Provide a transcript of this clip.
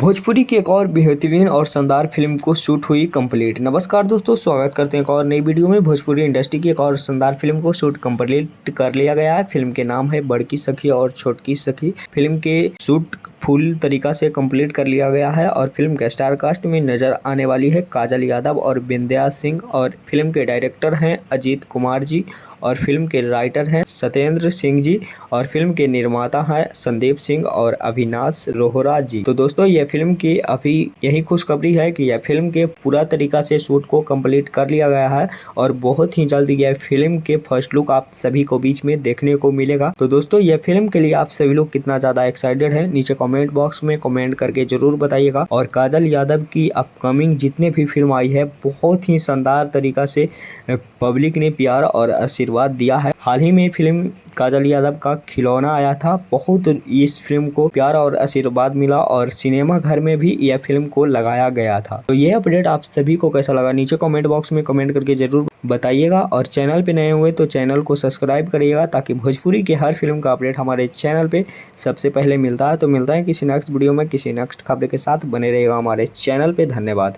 भोजपुरी की एक और बेहतरीन और शानदार फिल्म को शूट हुई कंप्लीट। नमस्कार दोस्तों, स्वागत करते हैं एक और नई वीडियो में। भोजपुरी इंडस्ट्री की एक और शानदार फिल्म को शूट कंप्लीट कर लिया गया है। फिल्म के नाम है बड़की सखी और छोटकी सखी। फिल्म के शूट फुल तरीका से कंप्लीट कर लिया गया है और फिल्म के स्टार कास्ट में नजर आने वाली है काजल यादव और बिंदिया सिंह, और फिल्म के डायरेक्टर हैं अजीत कुमार जी, और फिल्म के राइटर हैं सत्येंद्र सिंह जी, और फिल्म के निर्माता हैं संदीप सिंह और अविनाश रोहरा जी। तो दोस्तों, यह फिल्म की अभी यही खुशखबरी है कि यह फिल्म के पूरा तरीका से शूट को कंप्लीट कर लिया गया है और बहुत ही जल्द यह फिल्म के फर्स्ट लुक आप सभी को बीच में देखने को मिलेगा। तो दोस्तों, यह फिल्म के लिए आप सभी लोग कितना ज्यादा एक्साइटेड हैं, नीचे कमेंट बॉक्स में कमेंट करके जरूर बताइएगा। और काजल यादव की अपकमिंग जितने भी फिल्म आई है, बहुत ही शानदार तरीका से पब्लिक ने प्यार और आशीर्वाद दिया है। हाल ही में फिल्म काजल यादव का खिलौना आया था, बहुत इस फिल्म को प्यार और आशीर्वाद मिला और सिनेमा घर में भी यह फिल्म को लगाया गया था। तो यह अपडेट आप सभी को कैसा लगा, नीचे कमेंट बॉक्स में कमेंट करके जरूर बताइएगा। और चैनल पे नए हुए तो चैनल को सब्सक्राइब करिएगा, ताकि भोजपुरी के हर फिल्म का अपडेट हमारे चैनल पे सबसे पहले मिलता है। तो मिलता है किसी नेक्स्ट वीडियो में किसी नेक्स्ट खबर के साथ। बने रहिएगा हमारे चैनल पे। धन्यवाद।